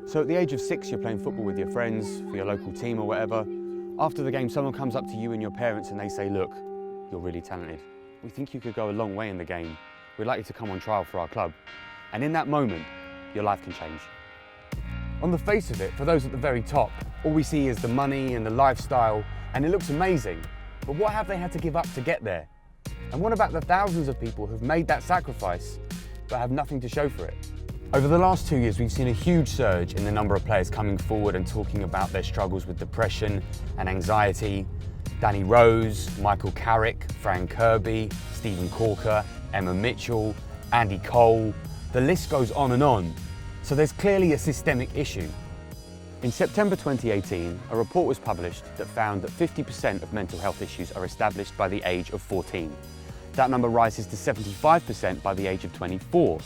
So at the age of 6, you're playing football with your friends, for your local team or whatever. After the game, someone comes up to you and your parents and they say, look, you're really talented. We think you could go a long way in the game. We'd like you to come on trial for our club. And in that moment, your life can change. On the face of it, for those at the very top, all we see is the money and the lifestyle, and it looks amazing. But what have they had to give up to get there? And what about the thousands of people who've made that sacrifice, but have nothing to show for it? Over the last 2 years, we've seen a huge surge in the number of players coming forward and talking about their struggles with depression and anxiety. Danny Rose, Michael Carrick, Fran Kirby, Stephen Corker, Emma Mitchell, Andy Cole. The list goes on and on. So there's clearly a systemic issue. In September 2018, a report was published that found that 50% of mental health issues are established by the age of 14. That number rises to 75% by the age of 24.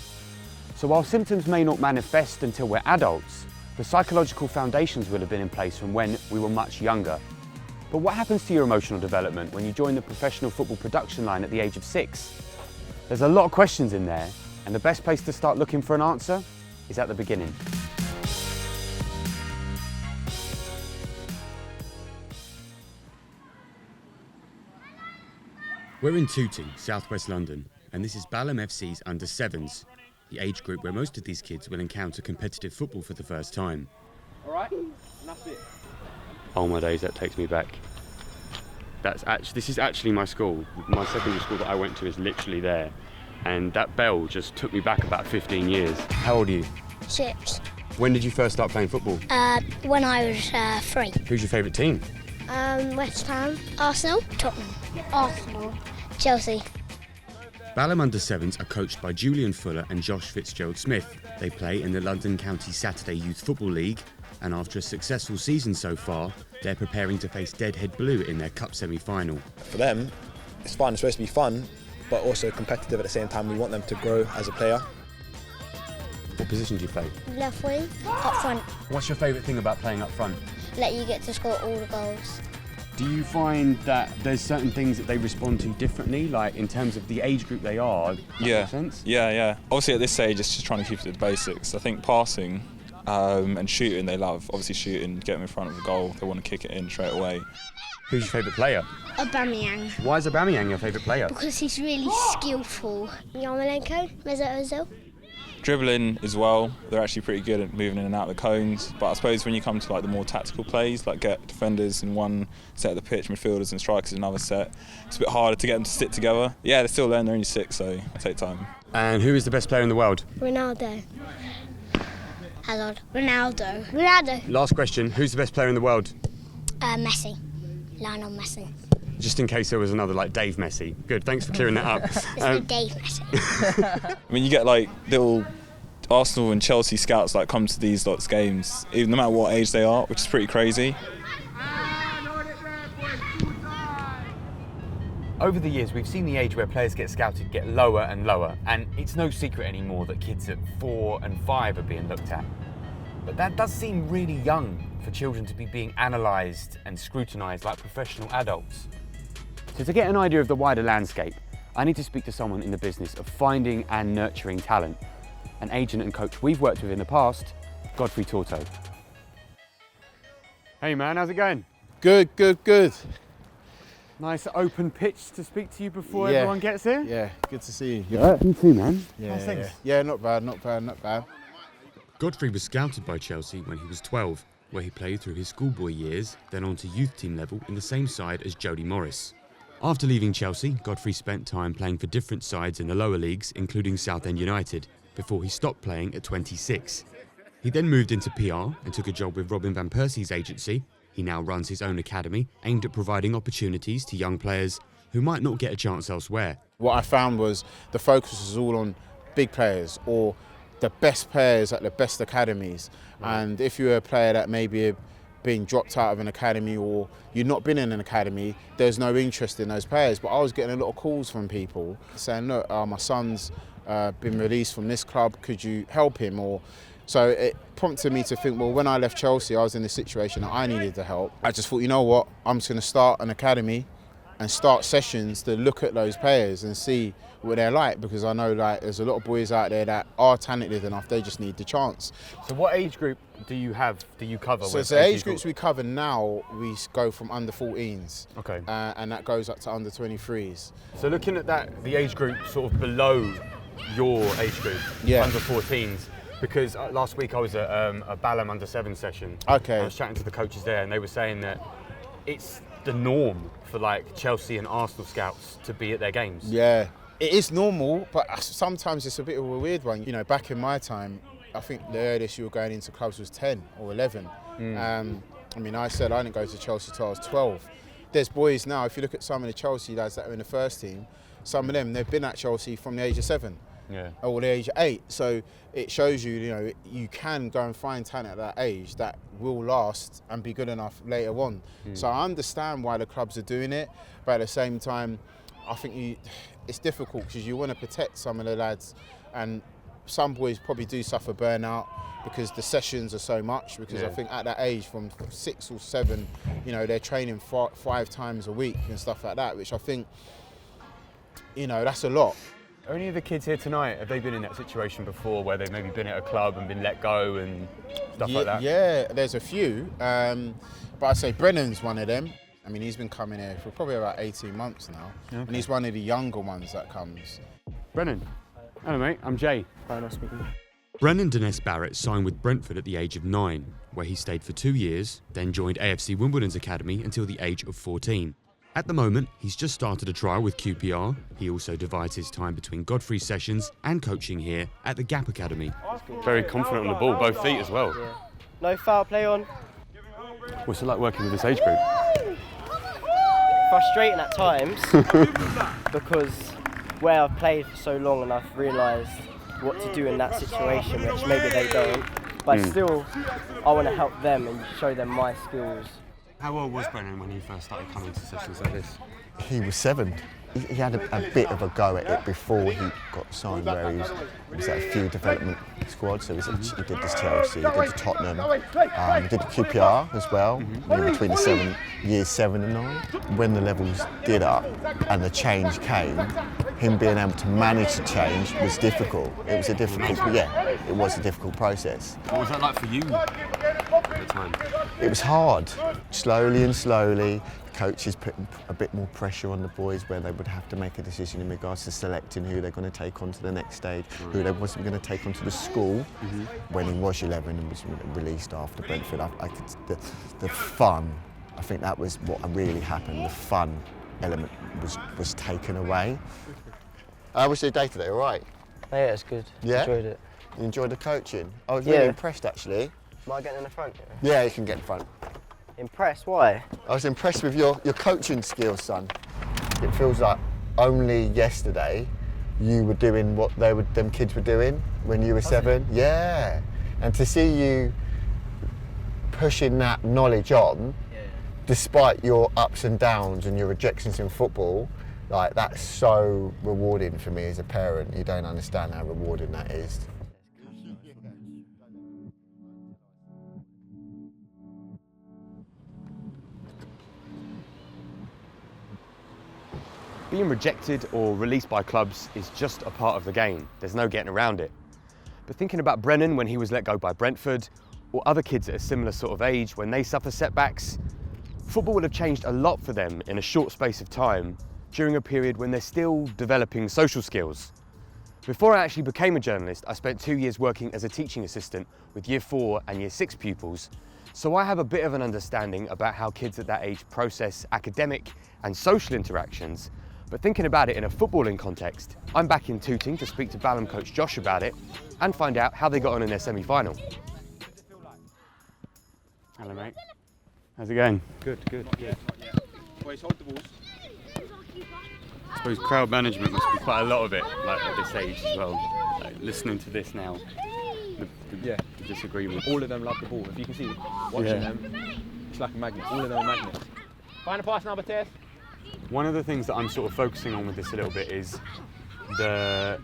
So while symptoms may not manifest until we're adults, the psychological foundations will have been in place from when we were much younger. But what happens to your emotional development when you join the professional football production line at the age of 6? There's a lot of questions in there, and the best place to start looking for an answer is at the beginning. We're in Tooting, southwest London, and this is Balam FC's under-7s, the age group where most of these kids will encounter competitive football for the first time. All right, and that's it. Oh my days, that takes me back. This is actually my school. My secondary school that I went to is literally there. And that bell just took me back about 15 years. How old are you? 6. When did you first start playing football? When I was 3. Who's your favourite team? West Ham, Arsenal, Tottenham, Arsenal, Chelsea. Balam under-7s are coached by Julian Fuller and Josh Fitzgerald-Smith. They play in the London County Saturday Youth Football League, and after a successful season so far, they're preparing to face Deadhead Blue in their cup semi-final. For them, it's fun. It's supposed to be fun, but also competitive at the same time. We want them to grow as a player. What position do you play? Left wing, up front. What's your favourite thing about playing up front? Let you get to score all the goals. Do you find that there's certain things that they respond to differently, like in terms of the age group they are? Yeah. Sense? Yeah. Obviously at this stage it's just trying to keep it to the basics. I think passing and shooting they love. Obviously shooting, get them in front of the goal, they want to kick it in straight away. Who's your favourite player? Aubameyang. Why is Aubameyang your favourite player? Because he's really skillful. Yarmolenko, Mesut Ozil. Dribbling as well, they're actually pretty good at moving in and out of the cones, but I suppose when you come to like the more tactical plays, like get defenders in one set of the pitch, midfielders and strikers in another set, it's a bit harder to get them to stick together. Yeah, they're still learning, they're only 6, so it'll take time. And who is the best player in the world? Ronaldo. Hazard. Ronaldo. Last question, who's the best player in the world? Messi. Lionel Messi. Just in case there was another like Dave Messi. Good, thanks for clearing that up. There's no Dave Messi. I mean, you get like little Arsenal and Chelsea scouts that come to these lots of games, even no matter what age they are, which is pretty crazy. Over the years, we've seen the age where players get scouted get lower and lower, and it's no secret anymore that kids at 4 and 5 are being looked at. But that does seem really young for children to be being analysed and scrutinised like professional adults. So to get an idea of the wider landscape, I need to speak to someone in the business of finding and nurturing talent. An agent and coach we've worked with in the past, Godfrey Torto. Hey man, how's it going? Good. Nice open pitch to speak to you before everyone gets here? Yeah, good to see you. Yeah, you too, man. How's things? Yeah, not bad. Godfrey was scouted by Chelsea when he was 12, where he played through his schoolboy years, then on to youth team level in the same side as Jody Morris. After leaving Chelsea, Godfrey spent time playing for different sides in the lower leagues, including Southend United, before he stopped playing at 26. He then moved into PR and took a job with Robin van Persie's agency. He now runs his own academy, aimed at providing opportunities to young players who might not get a chance elsewhere. What I found was the focus was all on big players or the best players at the best academies. And if you're a player that maybe being dropped out of an academy or you've not been in an academy, there's no interest in those players. But I was getting a lot of calls from people saying, look, my son's been released from this club, could you help him? So it prompted me to think, well, when I left Chelsea, I was in a situation that I needed the help. I just thought, you know what, I'm just going to start an academy and start sessions to look at those players and see what they're like, because I know like there's a lot of boys out there that are talented enough, they just need the chance. So what age group do you cover? So the age groups we cover now, we go from under 14s, Okay. and that goes up to under 23s. So looking at that, the age group sort of below your age group, Yeah. under 14s, because last week I was at a Balam under 7 session. Okay. I was chatting to the coaches there, and they were saying that it's the norm for like Chelsea and Arsenal scouts to be at their games. Yeah, it is normal, but sometimes it's a bit of a weird one. You know, back in my time, I think the earliest you were going into clubs was 10 or 11. I mean, I said I didn't go to Chelsea till I was 12. There's boys now, if you look at some of the Chelsea lads that are in the first team, some of them, they've been at Chelsea from the age of 7. Yeah. Or the age of 8. So it shows you, you know, you can go and find talent at that age that will last and be good enough later on. So I understand why the clubs are doing it, but at the same time, I think it's difficult because you want to protect some of the lads, and some boys probably do suffer burnout because the sessions are so much, because I think at that age from 6 or 7, you know, they're training 5 times a week and stuff like that, which I think, you know, that's a lot. Are any of the kids here tonight, have they been in that situation before where they've maybe been at a club and been let go and stuff like that? Yeah, there's a few, but I'd say Brennan's one of them. I mean, he's been coming here for probably about 18 months now, and he's one of the younger ones that comes. Brennan. Hello mate, I'm Jay. Hi, nice speaking. Brennan Dennis Barrett signed with Brentford at the age of 9, where he stayed for 2 years, then joined AFC Wimbledon's academy until the age of 14. At the moment, he's just started a trial with QPR. He also divides his time between Godfreys sessions and coaching here at the Gap Academy. Very confident on the ball, both feet as well. Yeah. No foul play on. What's it like working with this age group? Frustrating at times because where I've played for so long and I've realised what to do in that situation, which maybe they don't. But still, I want to help them and show them my skills. How old was Brennan when he first started coming to sessions like this? He was 7. He had a bit of a go at it before he got signed, where he was at a few development squads. So he did this Chelsea, he did the Tottenham, he did the QPR as well, between the years 7 and 9. When the levels did up and the change came, him being able to manage the change was difficult. It was a difficult process. What was that like for you at the time? It was hard. Slowly and slowly, coaches put a bit more pressure on the boys where they would have to make a decision in regards to selecting who they're going to take on to the next stage, who they wasn't going to take on to the school. When he was 11 and was released after Brentford, I could, the fun, I think that was what really happened. The fun element was taken away. How was your day today? All right? Yeah, it's good. Yeah? Enjoyed it. You enjoyed the coaching? I was really impressed, actually. Am I getting in the front? Yeah, you can get in front. Impressed? Why? I was impressed with your coaching skills, son. It feels like only yesterday you were doing what them kids were doing when you were 7. Yeah. And to see you pushing that knowledge on, despite your ups and downs and your rejections in football, like that's so rewarding for me as a parent. You don't understand how rewarding that is. Being rejected or released by clubs is just a part of the game. There's no getting around it. But thinking about Brennan when he was let go by Brentford, or other kids at a similar sort of age when they suffer setbacks, football will have changed a lot for them in a short space of time during a period when they're still developing social skills. Before I actually became a journalist, I spent 2 years working as a teaching assistant with Year 4 and Year 6 pupils, so I have a bit of an understanding about how kids at that age process academic and social interactions. But thinking about it in a footballing context, I'm back in Tooting to speak to Balam coach Josh about it and find out how they got on in their semi-final. Hello mate, how's it going? Good, yeah. Boys, hold the balls. I suppose crowd management must be quite a lot of it, like at this age as well. Like, listening to this now, the disagreement. All of them love the ball. If you can see, watching them, it's like a magnet. All of them are magnets. Find a pass number, Tess. One of the things that I'm sort of focusing on with this a little bit is the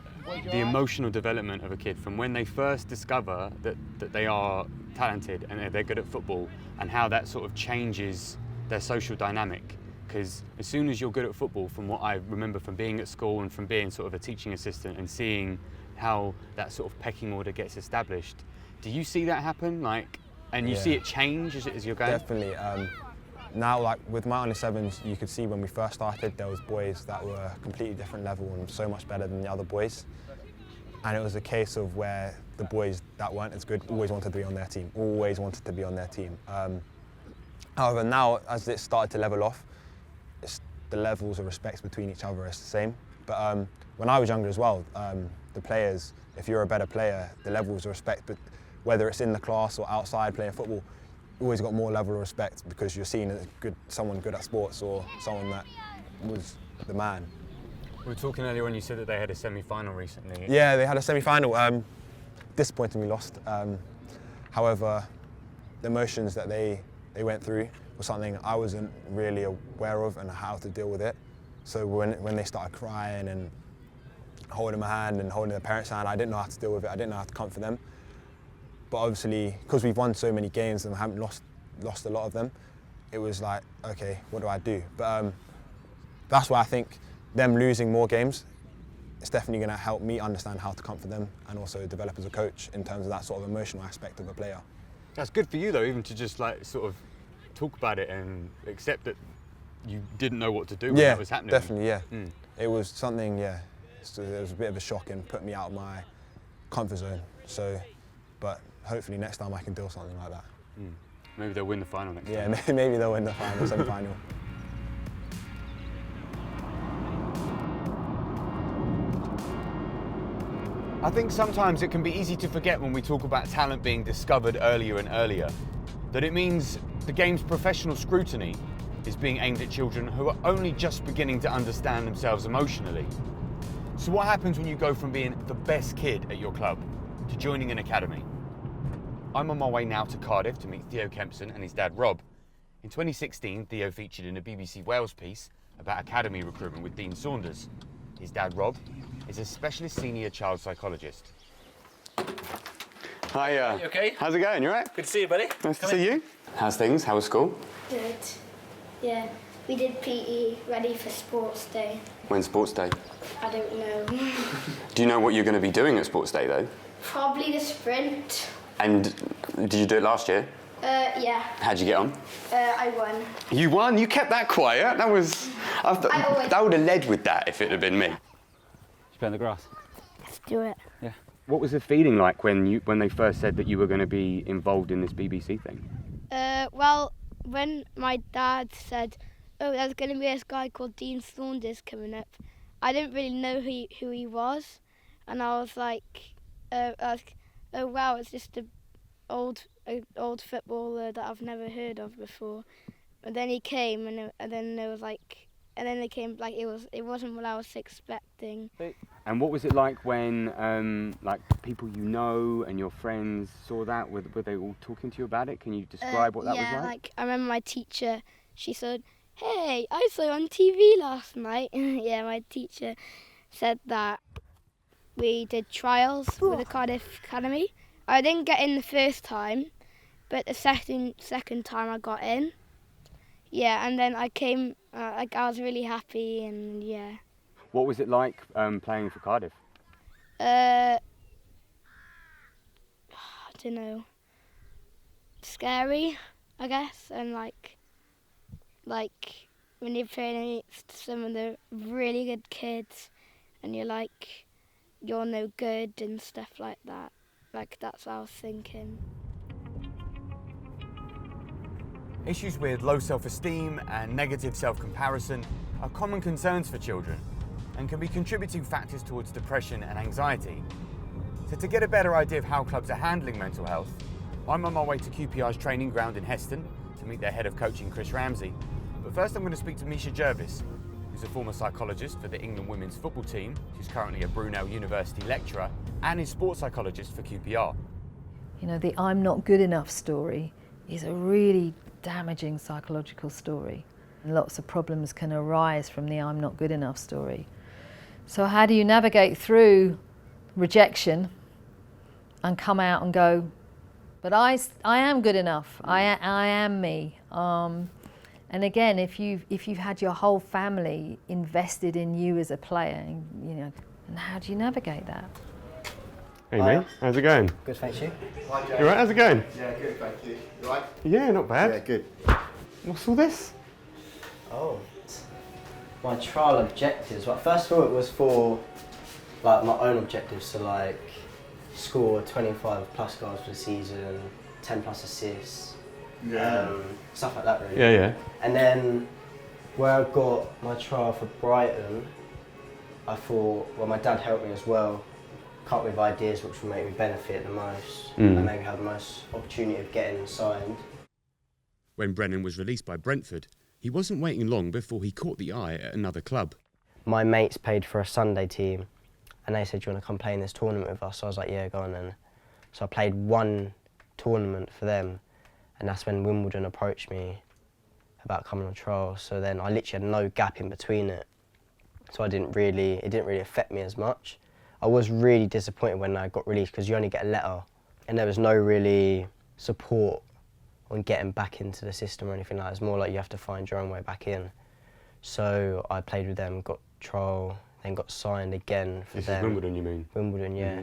emotional development of a kid from when they first discover that they are talented and they're good at football, and how that sort of changes their social dynamic. Because as soon as you're good at football, from what I remember from being at school and from being sort of a teaching assistant and seeing how that sort of pecking order gets established, do you see that happen? Like, and you see it change as you're going? Definitely. Now, like with my under-7s, you could see when we first started, there was boys that were a completely different level and so much better than the other boys. And it was a case of where the boys that weren't as good always wanted to be on their team, However, now, as it started to level off, the levels of respect between each other are the same. But when I was younger as well, the players, if you're a better player, the levels of respect, but whether it's in the class or outside playing football, always got more level of respect because you're seen as someone good at sports or someone that was the man. We were talking earlier when you said that they had a semi-final recently. Yeah, they had a semi-final. Disappointingly lost. However, the emotions that they went through was something I wasn't really aware of and how to deal with it. So when they started crying and holding my hand and holding their parents' hand, I didn't know how to deal with it. I didn't know how to comfort them. But obviously, because we've won so many games and haven't lost a lot of them, it was like, okay, what do I do? But that's why I think them losing more games, it's definitely going to help me understand how to comfort them and also develop as a coach in terms of that sort of emotional aspect of a player. That's good for you though, even to just like sort of talk about it and accept that you didn't know what to do when that was happening. Definitely, yeah. It was something, it was a bit of a shock and put me out of my comfort zone. So, but hopefully next time I can do something like that. Maybe they'll win the final next time. Yeah, maybe they'll win the final, semi-final. I think sometimes it can be easy to forget when we talk about talent being discovered earlier and earlier, that it means the game's professional scrutiny is being aimed at children who are only just beginning to understand themselves emotionally. So what happens when you go from being the best kid at your club to joining an academy? I'm on my way now to Cardiff to meet Theo Kempson and his dad Rob. In 2016, Theo featured in a BBC Wales piece about academy recruitment with Dean Saunders. His dad Rob is a specialist senior child psychologist. Hi, you okay? How's it going? You all right? Good to see you, buddy. Nice to see you. How's things? How was school? Good. Yeah, we did PE, ready for sports day. When's sports day? I don't know. Do you know what you're going to be doing at sports day though? Probably the sprint. And did you do it last year? Yeah. How'd you get on? I won. You won? You kept that quiet? That was... I would have led with that if it had been me. Did you play on the grass? Let's do it. Yeah. What was the feeling like when they first said that you were going to be involved in this BBC thing? Well, when my dad said, oh, there's going to be this guy called Dean Saunders coming up, I didn't really know who he was. And I was like, oh wow, it's just an old footballer that I've never heard of before. And then he came, and then there was like, and then they came like it wasn't what I was expecting. And what was it like when like people you know and your friends saw that? Were they all talking to you about it? Can you describe what that was like? Yeah, like I remember my teacher. She said, "Hey, I saw you on TV last night." Yeah, my teacher said that we did trials with the Cardiff Academy. I didn't get in the first time, but the second time I got in. Yeah, and then I came, I was really happy, and yeah. What was it like playing for Cardiff? I don't know. Scary, I guess, and like when you're playing against some of the really good kids, and you're no good and stuff like that. Like that's what I was thinking. Issues with low self-esteem and negative self-comparison are common concerns for children and can be contributing factors towards depression and anxiety. So to get a better idea of how clubs are handling mental health, I'm on my way to QPR's training ground in Heston to meet their head of coaching, Chris Ramsey. But first I'm going to speak to Misha Jervis, who's a former psychologist for the England women's football team, who's currently a Brunel University lecturer, and is sports psychologist for QPR. You know, the I'm not good enough story is a really damaging psychological story. And lots of problems can arise from the I'm not good enough story. So how do you navigate through rejection and come out and go, but I am good enough, I am me. And again, if you've had your whole family invested in you as a player, you know, and how do you navigate that? Hey mate, how's it going? Good, thank you. You alright, how's it going? Yeah, good, thank you. You right? Yeah, not bad. Yeah, good. What's all this? Oh, my trial objectives. Well, first of all, it was for like my own objectives, so like score 25 plus goals for the season, 10 plus assists, stuff like that really. Yeah, yeah. And then where I got my trial for Brighton, I thought, well, my dad helped me as well, come up with ideas which would make me benefit the most and maybe have the most opportunity of getting signed. When Brennan was released by Brentford, he wasn't waiting long before he caught the eye at another club. My mates paid for a Sunday team and they said, do you want to come play in this tournament with us? So I was like, yeah, go on then. So I played one tournament for them and that's when Wimbledon approached me about coming on trial. So then I literally had no gap in between it. So it didn't really affect me as much. I was really disappointed when I got released because you only get a letter and there was no really support on getting back into the system or anything like that. It's more like you have to find your own way back in. So I played with them, got trial, then got signed again for them. This is Wimbledon, you mean? Wimbledon, yeah.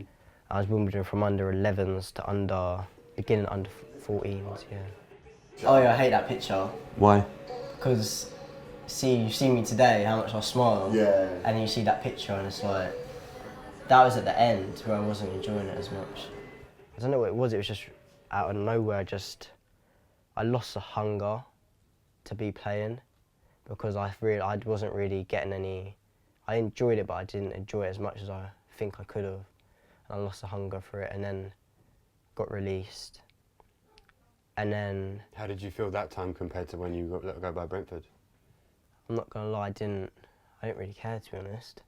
I was Wimbledon from under 11s to beginning under 14s, yeah. Oh yeah, I hate that picture. Why? Because you see me today, how much I smile. Yeah. And you see that picture and it's like, that was at the end where I wasn't enjoying it as much. I don't know what it was just out of nowhere, I lost the hunger to be playing because I wasn't really getting any. I enjoyed it, but I didn't enjoy it as much as I think I could have. And I lost the hunger for it, and then got released. And then. How did you feel that time compared to when you got let go by Brentford? I'm not gonna lie, I didn't really care, to be honest,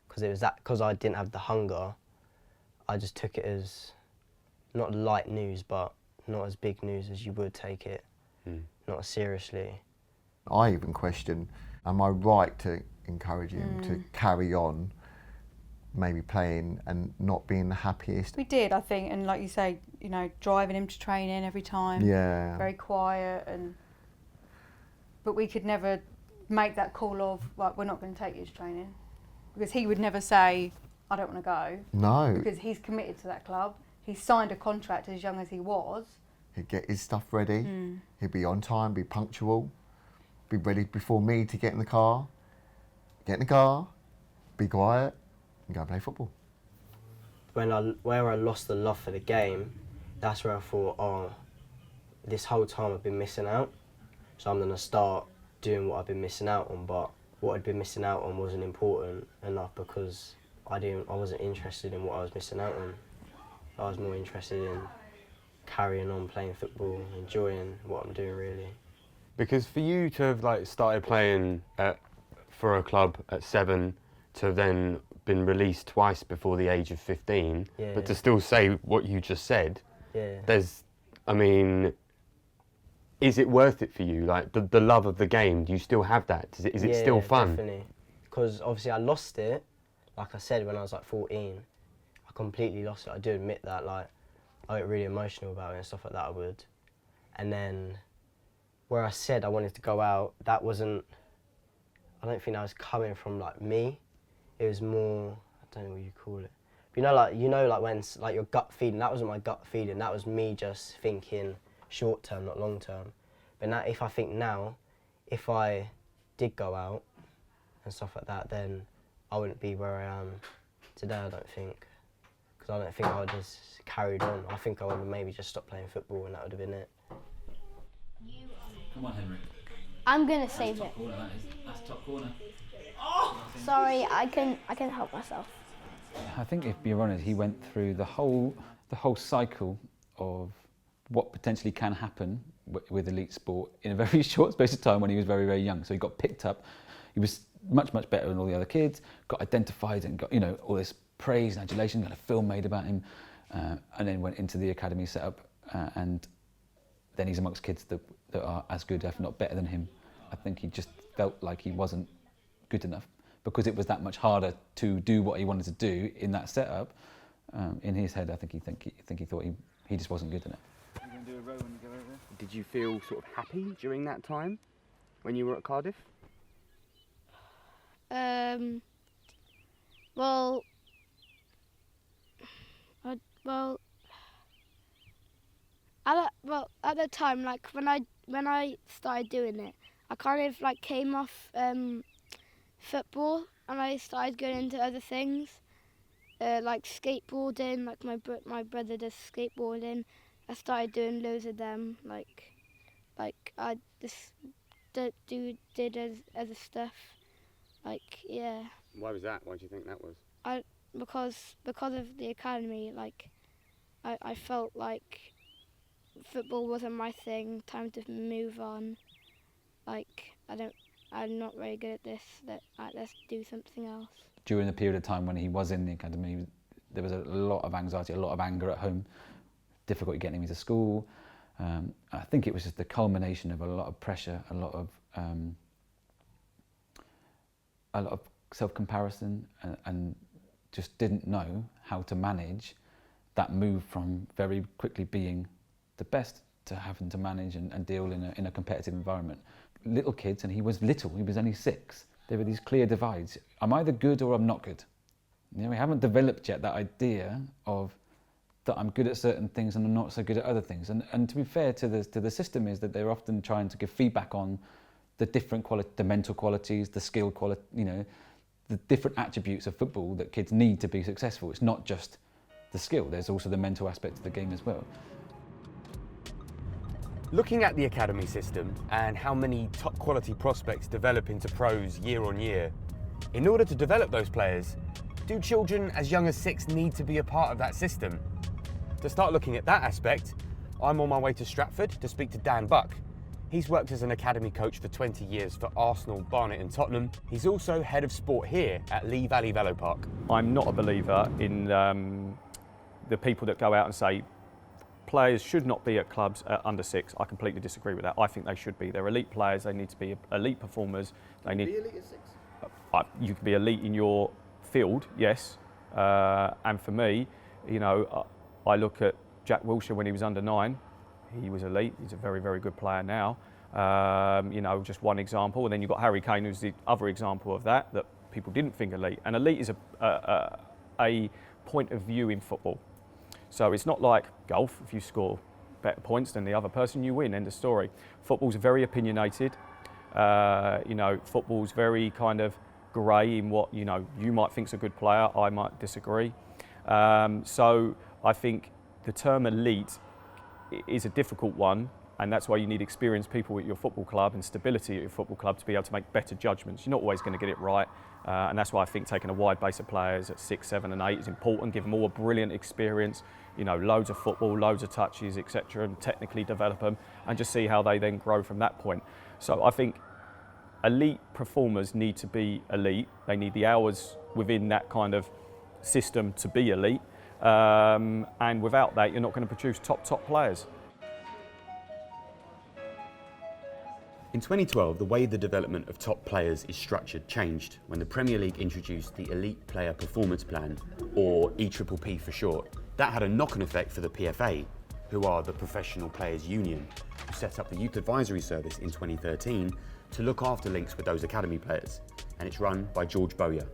because I didn't have the hunger. I just took it as not light news, but not as big news as you would take it, not as seriously. I even question, am I right to encourage him to carry on, maybe playing and not being the happiest? We did, I think, and like you say, you know, driving him to training every time. Yeah. Very quiet, but we could never make that call of, right, we're not going to take you to training, because he would never say, I don't want to go. No. Because he's committed to that club. He signed a contract as young as he was. He'd get his stuff ready, he'd be on time, be punctual, be ready before me to get in the car, be quiet, and go and play football. Where I lost the love for the game, that's where I thought, oh, this whole time I've been missing out, so I'm going to start doing what I've been missing out on, but what I'd been missing out on wasn't important enough because I wasn't interested in what I was missing out on. I was more interested in carrying on playing football, enjoying what I'm doing really. Because for you to have like started playing for a club at 7, to have then been released twice before the age of 15, but to still say what you just said, is it worth it for you? Like the love of the game, do you still have that? Is it still fun? Definitely. Because obviously I lost it, like I said, when I was like 14. I completely lost it. I do admit that, like, I get really emotional about it and stuff like that, I would. And then where I said I wanted to go out, I don't think that was coming from like me. It was more, I don't know what you call it. But you know like when like your gut feeling, that wasn't my gut feeling, that was me just thinking short term, not long term. But now if I did go out and stuff like that, then I wouldn't be where I am today, I don't think. Because I don't think I would have just carried on. I think I would have maybe just stopped playing football and that would have been it. Come on, Henry. I'm gonna save it. Corner, that's top corner. Sorry, I can help myself. I think if you're honest, he went through the whole cycle of what potentially can happen with elite sport in a very short space of time when he was very, very young. So he got picked up. He was much, much better than all the other kids, got identified and got, you know, all this praise and adulation, got a film made about him, and then went into the academy setup, and then he's amongst kids that are as good, if not better than him. I think he just felt like he wasn't good enough because it was that much harder to do what he wanted to do in that setup. In his head, I think he thought he just wasn't good enough. Did you feel sort of happy during that time? when you were at Cardiff? Well, at the time, like when I started doing it, I kind of like came off football and I started going into other things, like skateboarding. Like my brother does skateboarding. I started doing loads of them. Like I just did other stuff. Like, yeah. Why was that? Why do you think that was? Because of the academy. Like, I felt like football wasn't my thing. Time to move on. Like, I'm not very good at this. Let's do something else. During the period of time when he was in the academy, there was a lot of anxiety, a lot of anger at home, difficulty getting him to school. I think it was just the culmination of a lot of pressure, a lot of self-comparison, and just didn't know how to manage that move from very quickly being the best to having to manage and deal in a competitive environment. Little kids, and he was little, he was only 6. There were these clear divides. I'm either good or I'm not good. You know, we haven't developed yet that idea of that I'm good at certain things and I'm not so good at other things. And to be fair to the system is that they're often trying to give feedback on the different quality, the mental qualities, the skill quality, you know, the different attributes of football that kids need to be successful. It's not just the skill, there's also the mental aspect of the game as well. Looking at the academy system and how many top quality prospects develop into pros year on year, in order to develop those players, do children as young as 6 need to be a part of that system? To start looking at that aspect, I'm on my way to Stratford to speak to Dan Buck. He's worked as an academy coach for 20 years for Arsenal, Barnet and Tottenham. He's also head of sport here at Lee Valley Velo Park. I'm not a believer in the people that go out and say players should not be at clubs at under 6. I completely disagree with that. I think they should be. They're elite players. They need to be elite performers. They need. Be elite at 6? You can be elite in your field, yes. And for me, you know, I look at Jack Wilshere when he was under 9. He was elite. He's a very, very good player now. You know, just one example. And then you've got Harry Kane, who's the other example of that people didn't think elite. And elite is a point of view in football. So it's not like golf. If you score better points than the other person, you win. End of story. Football's very opinionated. You know, football's very kind of grey in what, you know, you might think's a good player. I might disagree. So I think the term elite is a difficult one, and that's why you need experienced people at your football club and stability at your football club to be able to make better judgments. You're not always going to get it right, and that's why I think taking a wide base of players at 6, 7 and 8 is important. Give them all a brilliant experience, you know, loads of football, loads of touches, etc., and technically develop them and just see how they then grow from that point. So I think elite performers need to be elite. They need the hours within that kind of system to be elite. And without that, you're not going to produce top players. In 2012, the way the development of top players is structured changed when the Premier League introduced the Elite Player Performance Plan, or EPPP for short. That had a knock-on effect for the PFA, who are the Professional Players Union, who set up the Youth Advisory Service in 2013 to look after links with those academy players, and it's run by George Bowyer.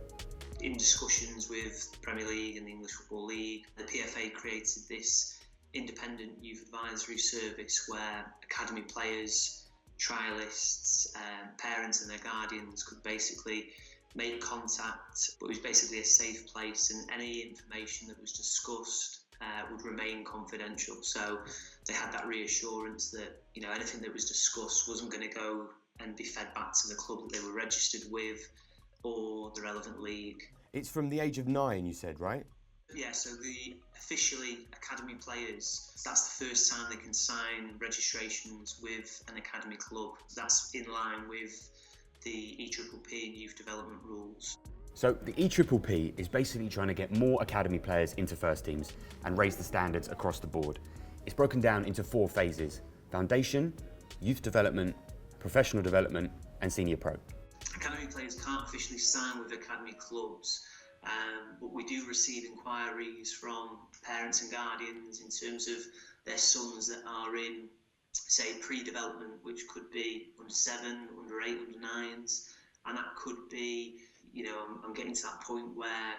In discussions with the Premier League and the English Football League, the PFA created this independent youth advisory service where academy players, trialists, parents and their guardians could basically make contact, but it was basically a safe place, and any information that was discussed would remain confidential. So they had that reassurance that, you know, anything that was discussed wasn't going to go and be fed back to the club that they were registered with or the relevant league. It's from the age of 9, you said, right? Yeah, so the officially academy players, that's the first time they can sign registrations with an academy club. That's in line with the EPPP and youth development rules. So the EPPP is basically trying to get more academy players into first teams and raise the standards across the board. It's broken down into 4 phases: foundation, youth development, professional development and senior pro. Academy players can't officially sign with academy clubs, but we do receive inquiries from parents and guardians in terms of their sons that are in say, pre-development, which could be under 7, under 8, under 9s, and that could be, you know, I'm getting to that point where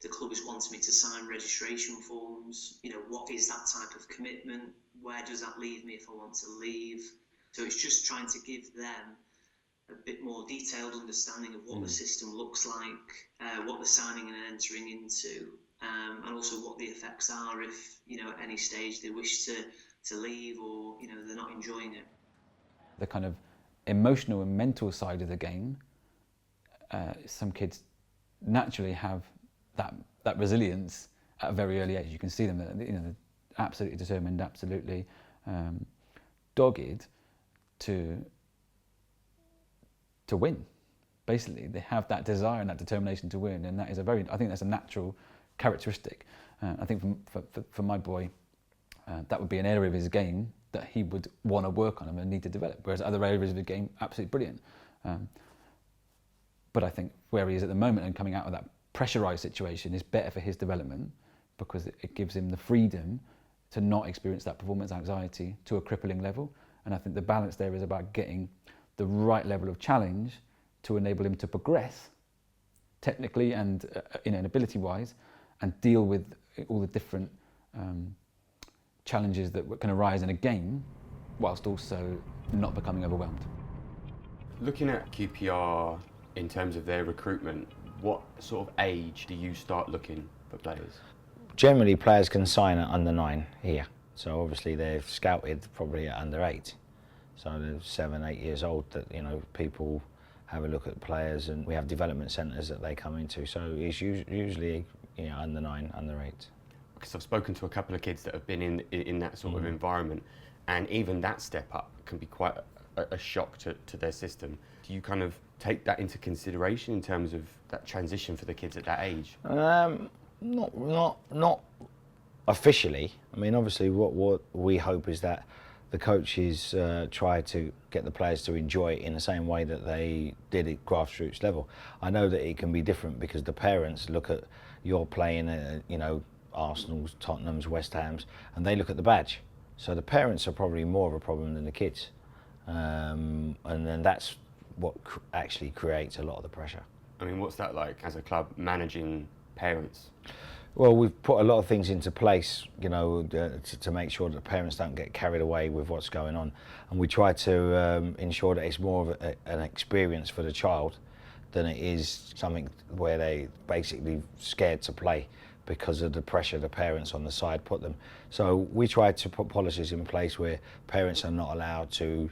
the club is wanting me to sign registration forms. You know, what is that type of commitment? Where does that leave me if I want to leave? So it's just trying to give them a bit more detailed understanding of what the system looks like, what they're signing and entering into, and also what the effects are if, you know, at any stage they wish to leave, or, you know, they're not enjoying it. The kind of emotional and mental side of the game, some kids naturally have that resilience at a very early age. You can see them, you know, they're absolutely determined, absolutely dogged to win. Basically, they have that desire and that determination to win, and that is I think that's a natural characteristic. I think for my boy, that would be an area of his game that he would want to work on and need to develop, whereas other areas of the game, absolutely brilliant. But I think where he is at the moment and coming out of that pressurised situation is better for his development, because it gives him the freedom to not experience that performance anxiety to a crippling level. And I think the balance there is about getting the right level of challenge to enable him to progress technically and ability-wise, and deal with all the different challenges that can arise in a game, whilst also not becoming overwhelmed. Looking at QPR in terms of their recruitment, what sort of age do you start looking for players? Generally, players can sign at under 9 here. So obviously they've scouted probably at under 8. So they're 7, 8 years old that, you know, people have a look at players, and we have development centres that they come into. So it's usually, you know, under 9, under 8. Because I've spoken to a couple of kids that have been in that sort of environment, and even that step up can be quite a shock to their system. Do you kind of take that into consideration in terms of that transition for the kids at that age? Not officially. I mean, obviously what we hope is that the coaches try to get the players to enjoy it in the same way that they did at grassroots level. I know that it can be different because the parents look at you're playing, you know, Arsenal's, Tottenham's, West Ham's, and they look at the badge. So the parents are probably more of a problem than the kids. And then that's what actually creates a lot of the pressure. I mean, what's that like as a club, managing parents? Well, we've put a lot of things into place, you know, to make sure that parents don't get carried away with what's going on. And we try to ensure that it's more of an experience for the child than it is something where they basically scared to play because of the pressure the parents on the side put them. So we try to put policies in place where parents are not allowed to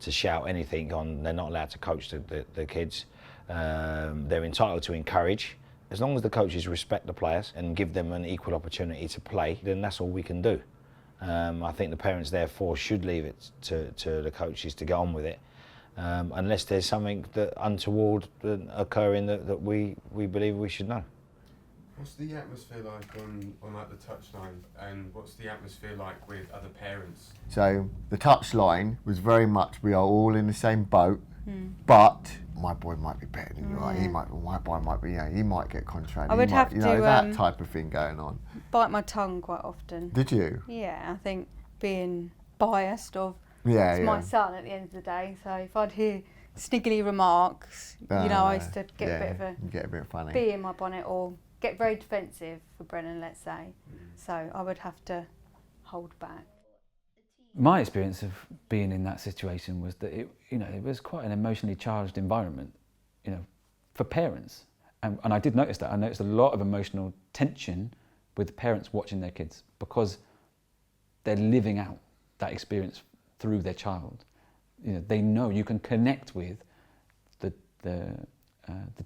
shout anything on, they're not allowed to coach the kids. They're entitled to encourage. As long as the coaches respect the players and give them an equal opportunity to play, then that's all we can do. I think the parents therefore should leave it to the coaches to get on with it, unless there's something that untoward occurring that we believe we should know. What's the atmosphere like on like the touchline, and what's the atmosphere like with other parents? So the touchline was very much, we are all in the same boat, but my boy might be better than you are. My boy might be, he might get contract. I would have to, that type of thing going on. Bite my tongue quite often. Did you? Yeah, I think being biased of it's my son at the end of the day. So if I'd hear sniggly remarks, you know, I used to get a bit funny, bee in my bonnet, or get very defensive for Brennan, let's say. So I would have to hold back. My experience of being in that situation was that it was quite an emotionally charged environment, you know, for parents. And I did notice that. I noticed a lot of emotional tension with the parents watching their kids, because they're living out that experience through their child. You know, they know you can connect with the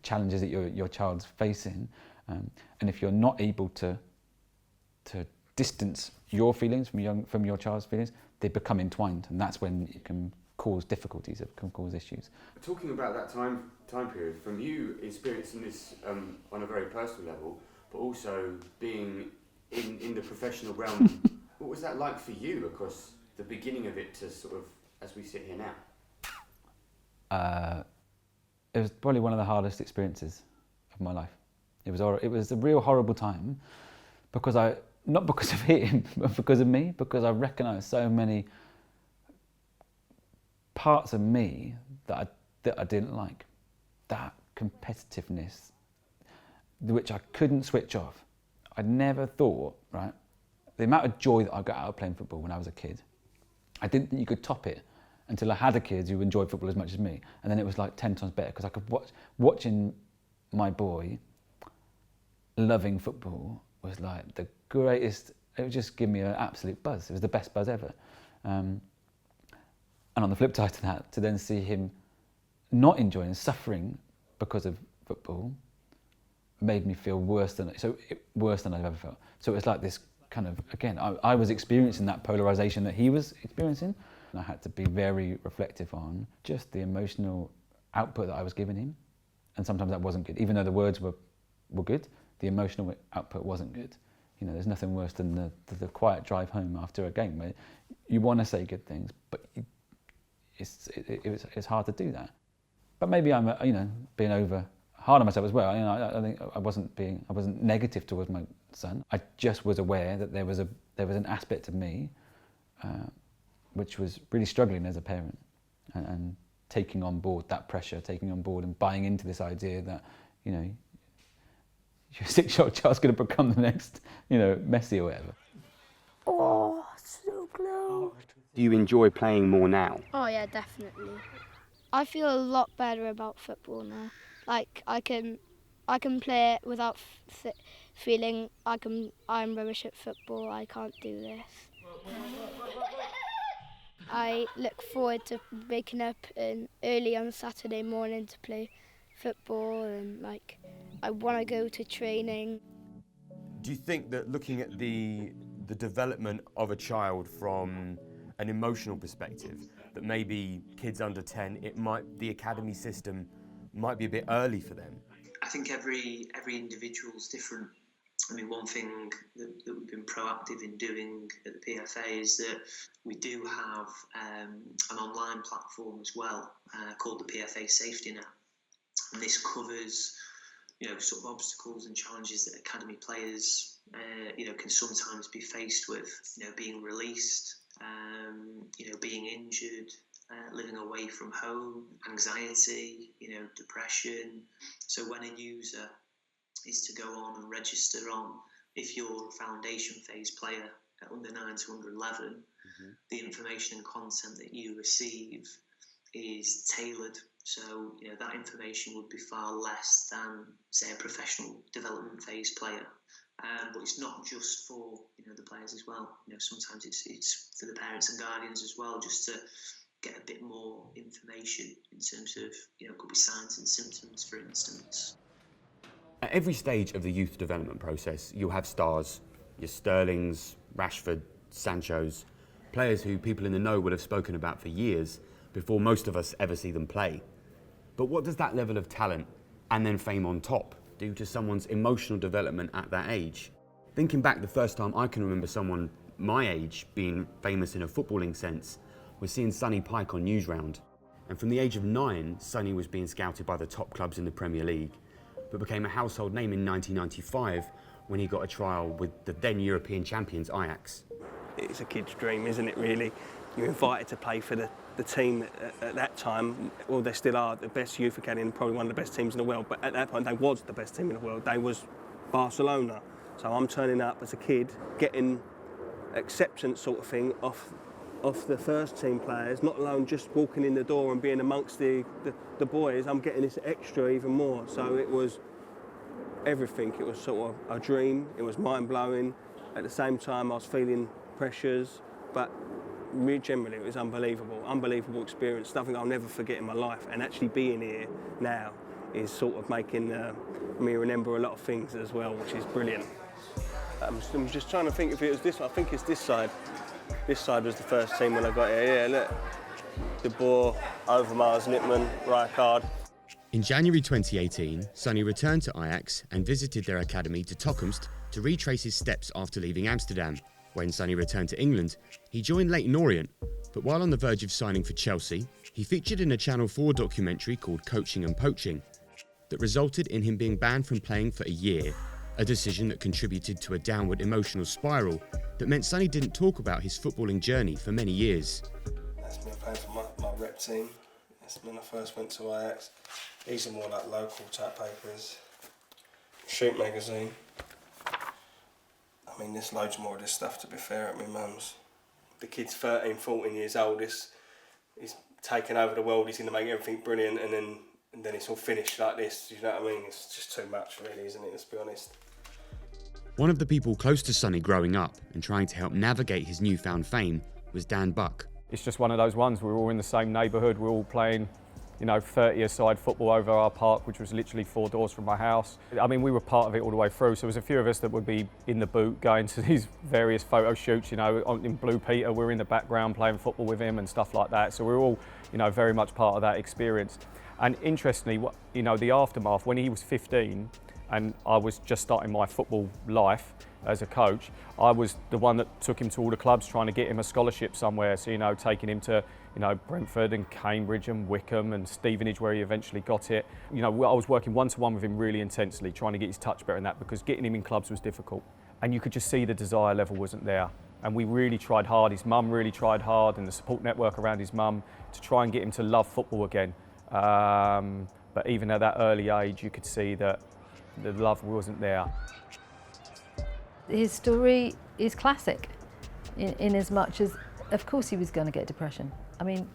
challenges that your child's facing, and if you're not able to distance your feelings from your child's feelings, they become entwined, and that's when it can cause difficulties, it can cause issues. Talking about that time period, from you experiencing this on a very personal level, but also being in the professional realm, what was that like for you across the beginning of it to sort of, as we sit here now? It was probably one of the hardest experiences of my life. It was a real horrible time, not because of him, but because of me, because I recognised so many parts of me that I didn't like. That competitiveness, which I couldn't switch off. I never thought, right, the amount of joy that I got out of playing football when I was a kid, I didn't think you could top it until I had a kid who enjoyed football as much as me. And then it was like 10 times better because I could watching my boy loving football was like the greatest. It would just give me an absolute buzz. It was the best buzz ever. And on the flip side to that, to then see him not enjoying, suffering because of football, made me feel worse than I've ever felt. So it was like this kind of, again, I was experiencing that polarisation that he was experiencing. And I had to be very reflective on just the emotional output that I was giving him. And sometimes that wasn't good. Even though the words were good, the emotional output wasn't good. You know, there's nothing worse than the quiet drive home after a game where you want to say good things, but it's hard to do that. But maybe I'm, being over hard on myself as well. I think I wasn't negative towards my son. I just was aware that there was an aspect of me which was really struggling as a parent, and taking on board that pressure, taking on board and buying into this idea that, your 6-year-old child's going to become the next, Messi or whatever. Oh, so close. Do you enjoy playing more now? Oh yeah, definitely. I feel a lot better about football now. Like I can play it without feeling I'm rubbish at football. I can't do this. I look forward to waking up early on Saturday morning to play football, and I want to go to training. Do you think that looking at the development of a child from an emotional perspective, that maybe kids under 10, the academy system might be a bit early for them? I think every individual's different. I mean, one thing that we've been proactive in doing at the PFA is that we do have an online platform as well called the PFA Safety now. And this covers, sort of obstacles and challenges that academy players, can sometimes be faced with. Being released, being injured, living away from home, anxiety, depression. So when a user is to go on and register on, if you're a foundation phase player at under 9 to under 11, the information and content that you receive is tailored. So, that information would be far less than, say, a professional development phase player. But it's not just for, the players as well. Sometimes it's for the parents and guardians as well, just to get a bit more information in terms of, it could be signs and symptoms, for instance. At every stage of the youth development process, you'll have stars, your Sterlings, Rashford, Sanchos, players who people in the know would have spoken about for years before most of us ever see them play. But what does that level of talent, and then fame on top, do to someone's emotional development at that age? Thinking back, the first time I can remember someone my age being famous in a footballing sense was seeing Sonny Pike on Newsround. And from the age of 9, Sonny was being scouted by the top clubs in the Premier League, but became a household name in 1995 when he got a trial with the then European champions Ajax. It's a kid's dream, isn't it, really? You're invited to play for the team at that time. Well, they still are the best youth academy, probably one of the best teams in the world, but at that point they was the best team in the world. They was Barcelona. So I'm turning up as a kid, getting acceptance sort of thing off the first team players, not alone just walking in the door and being amongst the boys. I'm getting this extra even more. So it was everything. It was sort of a dream. It was mind-blowing. At the same time, I was feeling pressures, but generally it was unbelievable experience, something I'll never forget in my life. And actually being here now is sort of making me remember a lot of things as well, which is brilliant. I'm just trying to think if it was this one. I think it's this side. This side was the first team when I got here. Yeah, look. De Boer, Overmars, Lippmann, Rijkaard. In January 2018, Sonny returned to Ajax and visited their academy to Toekomst to retrace his steps after leaving Amsterdam. When Sonny returned to England, he joined Leighton Orient, but while on the verge of signing for Chelsea, he featured in a Channel 4 documentary called Coaching and Poaching that resulted in him being banned from playing for a year, a decision that contributed to a downward emotional spiral that meant Sonny didn't talk about his footballing journey for many years. That's me playing for my rep team. That's when I first went to Ajax. These are more like local type papers. Shoot magazine. I mean, there's loads more of this stuff, to be fair, at my mum's. The kid's 13, 14 years old. He's taken over the world. He's going to make everything brilliant, and then it's all finished like this. You know what I mean? It's just too much, really, isn't it? Let's be honest. One of the people close to Sonny growing up and trying to help navigate his newfound fame was Dan Buck. It's just one of those ones. We're all in the same neighbourhood. We're all playing, 30-a-side football over our park, which was literally 4 doors from my house. I mean, we were part of it all the way through. So there was a few of us that would be in the boot going to these various photo shoots. In Blue Peter, we're in the background playing football with him and stuff like that. So we're all, very much part of that experience. And interestingly, the aftermath, when he was 15, and I was just starting my football life as a coach, I was the one that took him to all the clubs, trying to get him a scholarship somewhere. So, taking him to, Brentford and Cambridge and Wickham and Stevenage, where he eventually got it. I was working one-to-one with him really intensely, trying to get his touch better in that, because getting him in clubs was difficult. And you could just see the desire level wasn't there. And we really tried hard. His mum really tried hard, and the support network around his mum, to try and get him to love football again. But even at that early age, you could see that the love wasn't there. His story is classic in as much as, of course, he was going to get depression. I mean,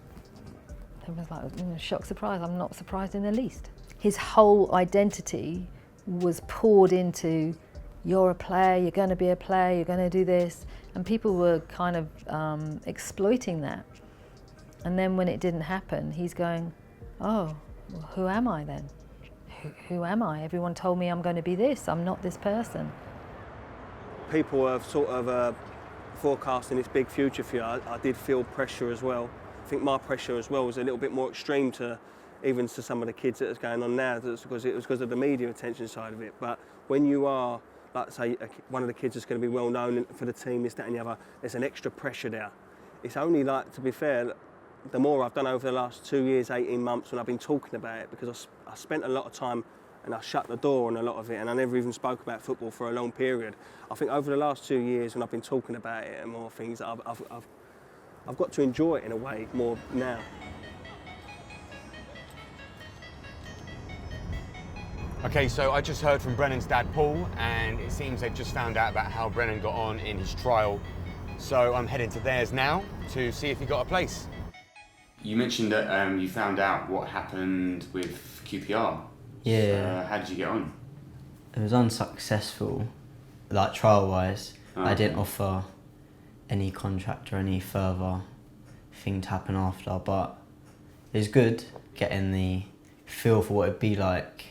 it was like shock, surprise. I'm not surprised in the least. His whole identity was poured into, you're a player, you're going to be a player, you're going to do this. And people were kind of exploiting that. And then when it didn't happen, he's going, oh, well, who am I then? Who am I? Everyone told me I'm going to be this. I'm not this person. People are sort of forecasting this big future for you. I did feel pressure as well. I think my pressure as well was a little bit more extreme to some of the kids that is going on now. It was because of the media attention side of it. But when you are, like say, one of the kids that's going to be well known for the team, this, that and the other, there's an extra pressure there. It's only like, to be fair, the more I've done over the last 2 years, 18 months, when I've been talking about it, because I spent a lot of time and I shut the door on a lot of it, and I never even spoke about football for a long period. I think over the last 2 years, when I've been talking about it and more things, I've got to enjoy it in a way more now. Okay, so I just heard from Brennan's dad, Paul, and it seems they've just found out about how Brennan got on in his trial. So I'm heading to theirs now to see if he got a place. You mentioned that you found out what happened with QPR. Yeah. So, how did you get on? It was unsuccessful, like trial-wise. Oh. I didn't offer any contract or any further thing to happen after, but it was good getting the feel for what it'd be like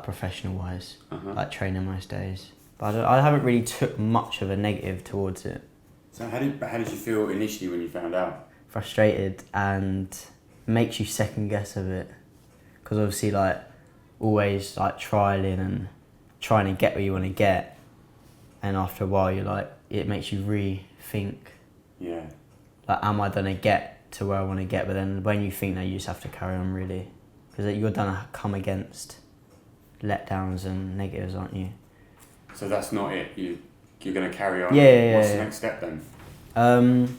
professional-wise, like training most days. But I haven't really took much of a negative towards it. So how did you feel initially when you found out? Frustrated, and makes you second guess of it, because obviously always trialing and trying to get what you want to get, and after a while it makes you rethink. Yeah. Am I gonna get to where I want to get? But then when you think that, you just have to carry on, really, because you're gonna come against letdowns and negatives, aren't you? So that's not it. You're gonna carry on. Yeah. What's the next step then?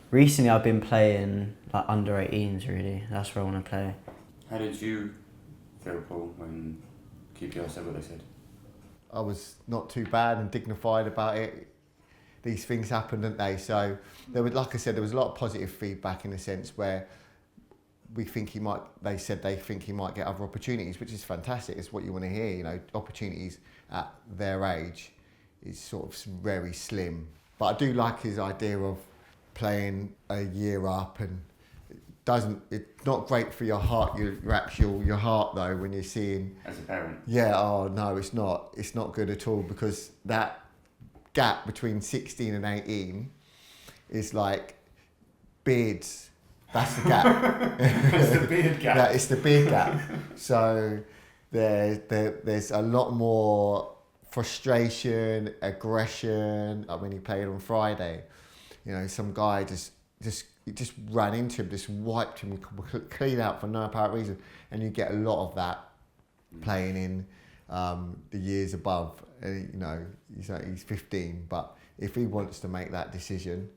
Recently I've been playing under 18s, really. That's where I want to play. How did you feel, Paul, when QPR said what they said? I was not too bad and dignified about it. These things happen, don't they? So there was, like I said, there was a lot of positive feedback in the sense where they think he might get other opportunities, which is fantastic. It's what you want to hear, opportunities at their age is sort of very slim. But I do like his idea of playing a year up, and it's not great for your heart, your heart though, when you're seeing... As a parent? Yeah, oh no, it's not good at all, because that gap between 16 and 18 is like beards. That's the gap. It's the beard gap. It's the beard gap. So there's a lot more frustration, aggression. Like when he played on Friday, some guy just ran into him, just wiped him clean out for no apparent reason, and you get a lot of that playing in the years above. He's 15, but if he wants to make that decision,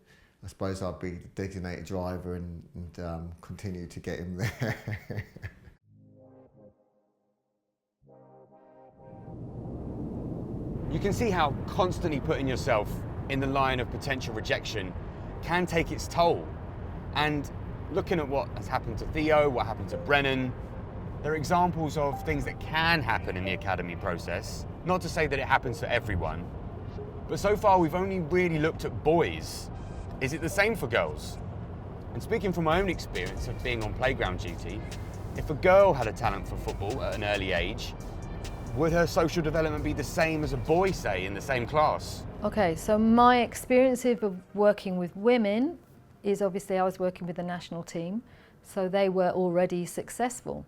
I suppose I'd be the designated driver and continue to get him there. You can see how constantly putting yourself in the line of potential rejection can take its toll. And looking at what has happened to Theo, what happened to Brennan, there are examples of things that can happen in the academy process. Not to say that it happens for everyone, but so far we've only really looked at boys. Is it the same for girls? And speaking from my own experience of being on playground duty, if a girl had a talent for football at an early age, would her social development be the same as a boy, say, in the same class? Okay, so my experience of working with women is obviously I was working with the national team, so they were already successful.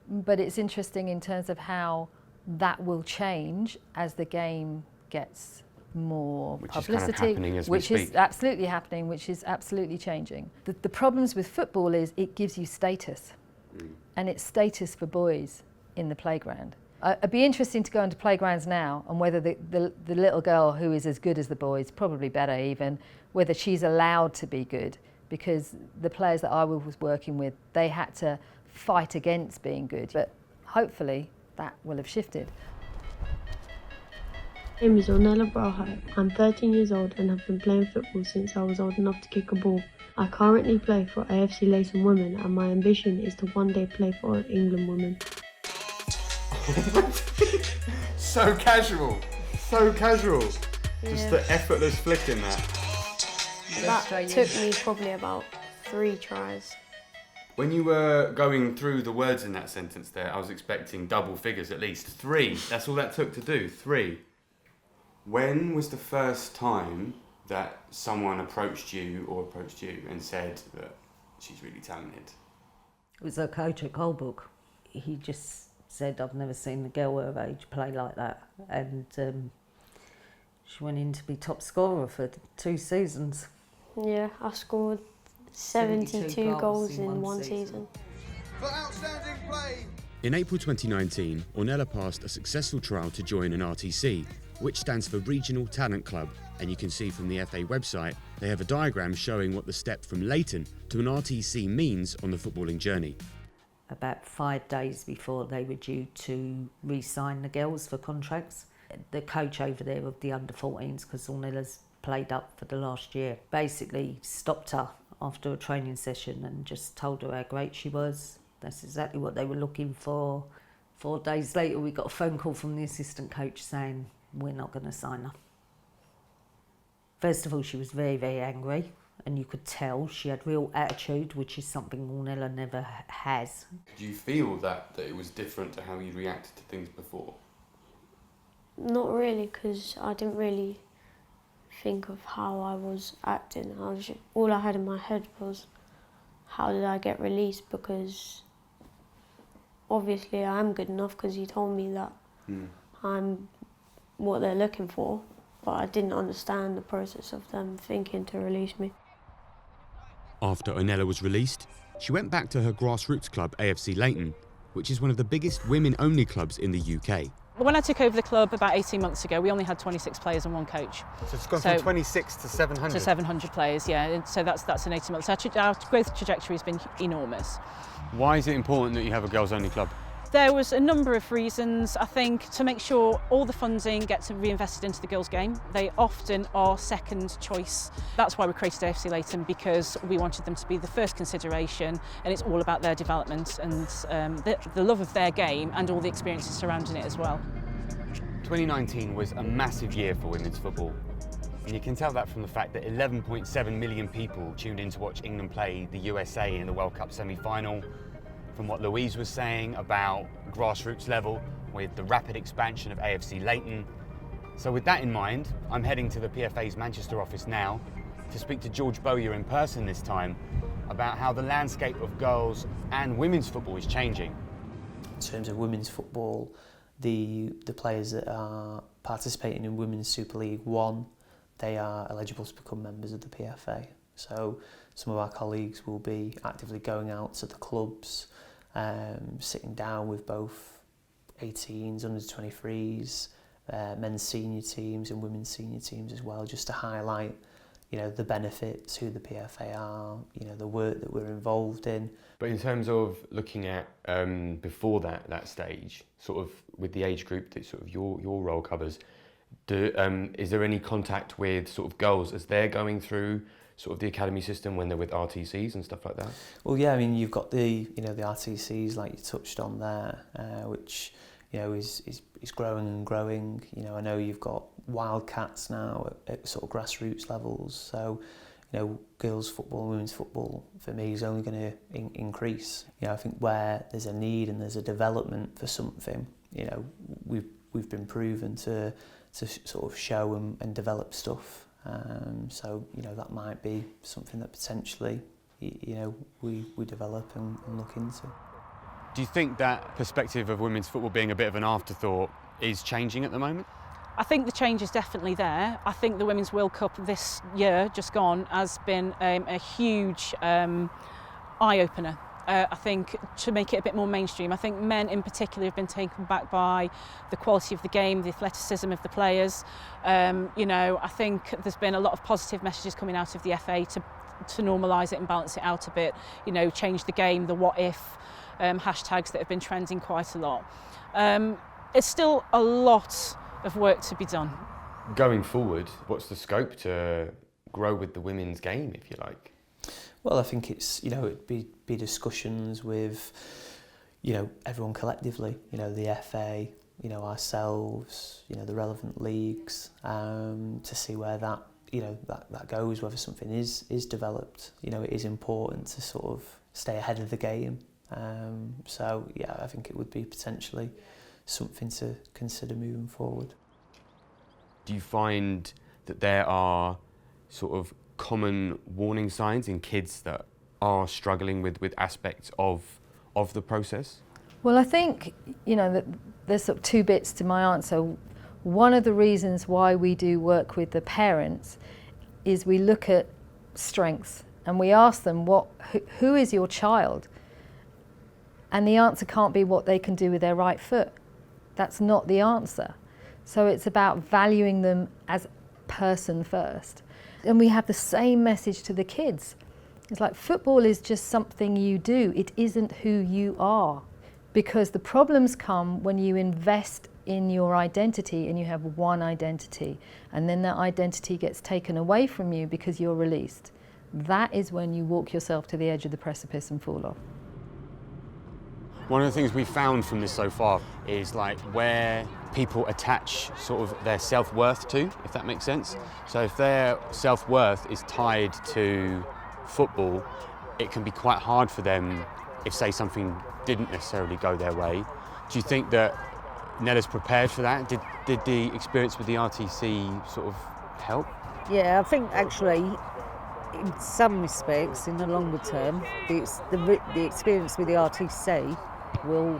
But it's interesting in terms of how that will change as the game gets more publicity, which is absolutely happening, which is absolutely changing. The problems with football is it gives you status, and it's status for boys in the playground. It'd be interesting to go into playgrounds now and whether the little girl who is as good as the boys, probably better even, whether she's allowed to be good, because the players that I was working with, they had to fight against being good, but hopefully that will have shifted. My name is Ornella Brauhart. I'm 13 years old and have been playing football since I was old enough to kick a ball. I currently play for AFC Leighton women and my ambition is to one day play for England women. So casual, so casual. Yeah. Just the effortless flick in that. That took me probably about 3 tries. When you were going through the words in that sentence there, I was expecting double figures at least. 3, that's all that took to do, 3. When was the first time that someone approached you and said that she's really talented? It was a coach at Colebrook. He just said, I've never seen a girl her age play like that. And she went in to be top scorer for 2 seasons. Yeah, I scored 72 goals in one season. For outstanding play. In April 2019, Ornella passed a successful trial to join an RTC, which stands for Regional Talent Club, and you can see from the FA website they have a diagram showing what the step from Leighton to an RTC means on the footballing journey. About 5 days before they were due to re-sign the girls for contracts, the coach over there of the under-14s, because Ornella's played up for the last year, basically stopped her after a training session and just told her how great she was. That's exactly what they were looking for. 4 days later we got a phone call from the assistant coach saying we're not going to sign her. First of all, she was very, very angry, and you could tell she had real attitude, which is something Ornella never has. Did you feel that it was different to how you reacted to things before? Not really, because I didn't really think of how I was acting. All I had in my head was, how did I get released? Because obviously I am good enough, because he told me that I'm what they're looking for, but I didn't understand the process of them thinking to release me. After Ornella was released, she went back to her grassroots club AFC Leighton, which is one of the biggest women-only clubs in the UK. When I took over the club about 18 months ago, we only had 26 players and 1 coach. So it's gone from 26 to 700? To 700 players, yeah. So that's in 18 months. Our growth trajectory has been enormous. Why is it important that you have a girls-only club? There was a number of reasons, I think, to make sure all the funding gets reinvested into the girls' game. They often are second choice. That's why we created AFC Leighton, because we wanted them to be the first consideration, and it's all about their development and the love of their game and all the experiences surrounding it as well. 2019 was a massive year for women's football. And you can tell that from the fact that 11.7 million people tuned in to watch England play the USA in the World Cup semi-final. From what Louise was saying about grassroots level with the rapid expansion of AFC Leighton. So with that in mind, I'm heading to the PFA's Manchester office now to speak to George Bowyer in person this time about how the landscape of girls and women's football is changing. In terms of women's football, the players that are participating in Women's Super League 1, they are eligible to become members of the PFA. So some of our colleagues will be actively going out to the clubs, sitting down with both 18s, under 23s, men's senior teams and women's senior teams as well, just to highlight, you know, the benefits, who the PFA are, you know, the work that we're involved in. But in terms of looking at before that stage, sort of with the age group that sort of your role covers, is there any contact with sort of girls as they're going through sort of the academy system when they're with RTCs and stuff like that? Well, yeah, I mean, you've got the, you know, the RTCs like you touched on there, which, you know, is growing and growing. You know, I know you've got Wildcats now at sort of grassroots levels. So, you know, girls football, women's football for me is only going to increase. You know, I think where there's a need and there's a development for something, you know, we've been proven to sort of show and develop stuff. So, you know, that might be something that potentially, you know, we develop and look into. Do you think that perspective of women's football being a bit of an afterthought is changing at the moment? I think the change is definitely there. I think the Women's World Cup this year, just gone, has been a huge eye-opener. I think to make it a bit more mainstream. I think men in particular have been taken back by the quality of the game, the athleticism of the players. You know, I think there's been a lot of positive messages coming out of the FA to normalise it and balance it out a bit. You know, change the game, the what if hashtags that have been trending quite a lot. It's still a lot of work to be done. Going forward, what's the scope to grow with the women's game, if you like? Well, I think it's, you know, it'd be discussions with, you know, everyone collectively, you know, the FA, you know, ourselves, you know, the relevant leagues, to see where that, you know, that goes, whether something is developed. You know, it is important to sort of stay ahead of the game. So, yeah, I think it would be potentially something to consider moving forward. Do you find that there are sort of common warning signs in kids that are struggling with aspects of the process? Well, I think, you know, that there's sort of two bits to my answer. One of the reasons why we do work with the parents is we look at strengths and we ask them, who is your child? And the answer can't be what they can do with their right foot. That's not the answer. So it's about valuing them as person first. And we have the same message to the kids. It's like football is just something you do. It isn't who you are. Because the problems come when you invest in your identity and you have one identity and then that identity gets taken away from you because you're released. That is when you walk yourself to the edge of the precipice and fall off. One of the things we've found from this so far is like where people attach sort of their self-worth to, if that makes sense. So if their self-worth is tied to football, it can be quite hard for them if, say, something didn't necessarily go their way. Do you think that Nella's prepared for that? Did the experience with the RTC sort of help? Yeah, I think actually, in some respects, in the longer term, the experience with the RTC will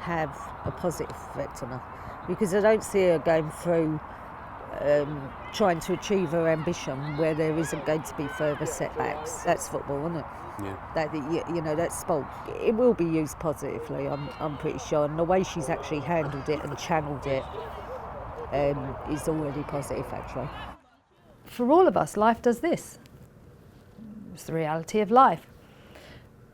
have a positive effect on her, because I don't see her going through trying to achieve her ambition where there isn't going to be further setbacks. That's football, isn't it? Yeah. That, you know, that's sport. It will be used positively, I'm pretty sure, and the way she's actually handled it and channeled it is already positive, actually. For all of us, life does this. It's the reality of life.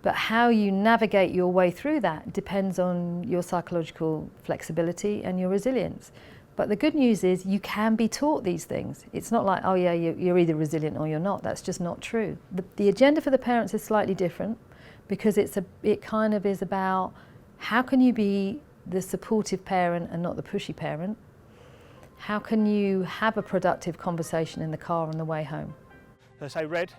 But how you navigate your way through that depends on your psychological flexibility and your resilience. But the good news is you can be taught these things. It's not like, oh yeah, you're either resilient or you're not. That's just not true. The agenda for the parents is slightly different because it kind of is about how can you be the supportive parent and not the pushy parent? How can you have a productive conversation in the car on the way home? Let's say red.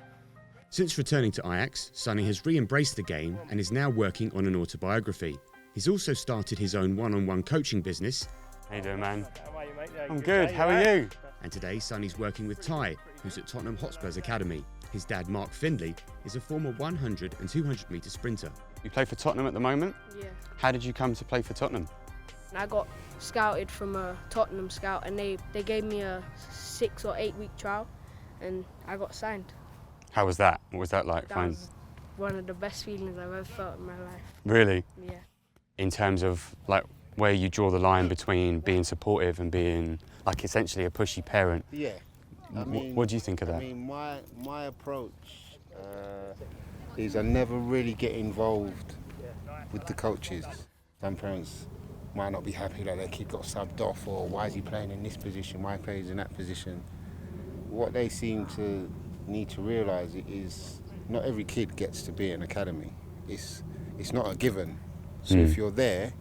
Since returning to Ajax, Sonny has re-embraced the game and is now working on an autobiography. He's also started his own one-on-one coaching business. How you doing, man? How are you, mate? Yeah, I'm good. How are you? And today, Sonny's working with Ty, who's at Tottenham Hotspur's academy. His dad, Mark Findlay, is a former 100 and 200 metre sprinter. You play for Tottenham at the moment? Yeah. How did you come to play for Tottenham? I got scouted from a Tottenham scout and they gave me a 6 or 8 week trial and I got signed. How was that? What was that like? That was one of the best feelings I've ever felt in my life. Really? Yeah. In terms of like where you draw the line between being supportive and being like essentially a pushy parent. Yeah. What do you think of that? I mean, my approach is I never really get involved with the coaches. Some parents might not be happy that their kid got subbed off, or why is he playing in this position, why he plays in that position. What they seem to need to realise is not every kid gets to be at an academy. It's not a given. So if you're there,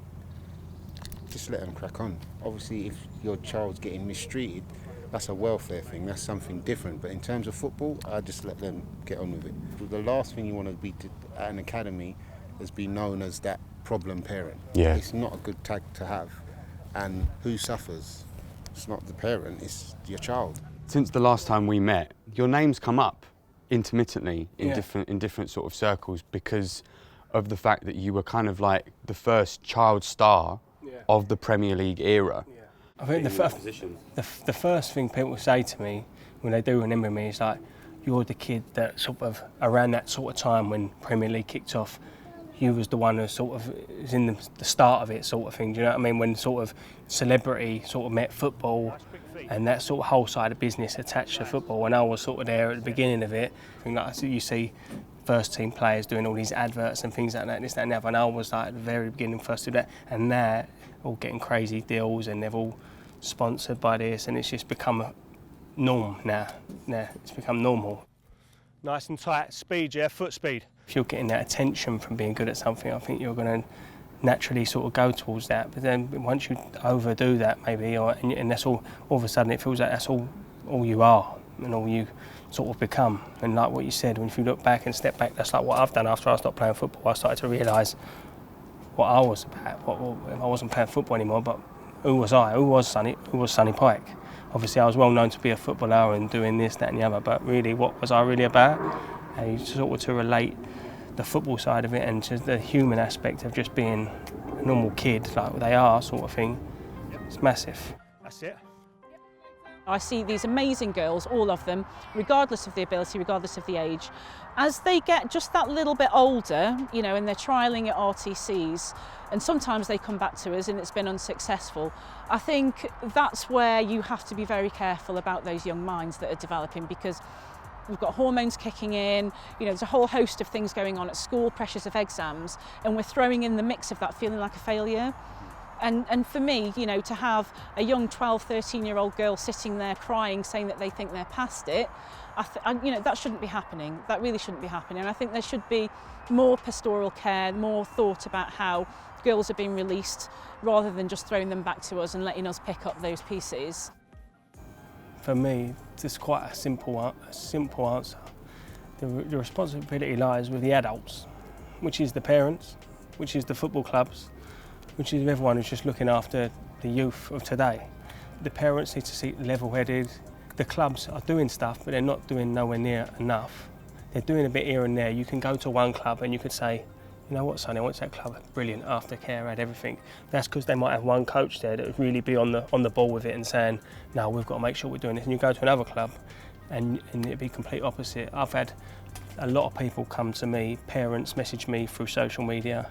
just let them crack on. Obviously, if your child's getting mistreated, that's a welfare thing, that's something different. But in terms of football, I just let them get on with it. The last thing you want to be at an academy is be known as that problem parent. Yeah. It's not a good tag to have. And who suffers? It's not the parent, it's your child. Since the last time we met, your name's come up intermittently in different sort of circles because of the fact that you were kind of like the first child star of the Premier League era. I think the first thing people say to me when they do remember me is like, you're the kid that sort of, around that sort of time when Premier League kicked off, you was the one who sort of is in the start of it sort of thing, do you know what I mean? When sort of celebrity sort of met football and that sort of whole side of business attached to football, and I was sort of there at the beginning of it. I think like you see first team players doing all these adverts and things like that, this, that and the other, and I was like at the very beginning first to do that, and now all getting crazy deals and they've all sponsored by this, and it's just become a norm now. It's become normal. Nice and tight, speed, foot speed. If you're getting that attention from being good at something, I think you're going to naturally sort of go towards that. But then once you overdo that maybe, and that's all of a sudden it feels like that's all you are and all you sort of become. And like what you said, when if you look back and step back, that's like what I've done after I stopped playing football. I started to realise what I was about. I wasn't playing football anymore, but who was I? Who was Sonny Pike? Obviously I was well known to be a footballer and doing this, that and the other, but really what was I really about? And sort of to relate the football side of it and to the human aspect of just being a normal kid like they are sort of thing, it's massive. That's it. I see these amazing girls, all of them, regardless of the ability, regardless of the age. As they get just that little bit older, you know, and they're trialling at RTCs, and sometimes they come back to us and it's been unsuccessful, I think that's where you have to be very careful about those young minds that are developing, because we've got hormones kicking in, you know, there's a whole host of things going on at school, pressures of exams, and we're throwing in the mix of that feeling like a failure. And for me, you know, to have a young 12, 13-year-old girl sitting there crying, saying that they think they're past it, you know, that shouldn't be happening. That really shouldn't be happening. And I think there should be more pastoral care, more thought about how girls are being released, rather than just throwing them back to us and letting us pick up those pieces. For me, it's quite a simple answer. The responsibility lies with the adults, which is the parents, which is the football clubs, which is everyone who's just looking after the youth of today. The parents need to see level-headed. The clubs are doing stuff, but they're not doing nowhere near enough. They're doing a bit here and there. You can go to one club and you could say, you know what, Sonny, what's that club? Brilliant, aftercare, had everything. That's because they might have one coach there that would really be on the ball with it and saying, no, we've got to make sure we're doing this. And you go to another club and it'd be complete opposite. I've had a lot of people come to me, parents message me through social media.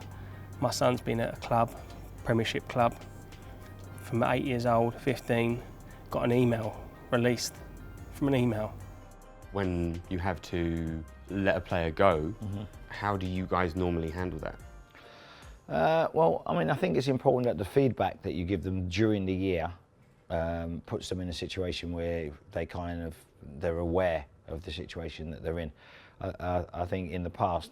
My son's been at a club, Premiership club, from 8 years old, 15, got an email released from an email. When you have to let a player go, how do you guys normally handle that? Well, I mean, I think it's important that the feedback that you give them during the year puts them in a situation where they're aware of the situation that they're in. I think in the past,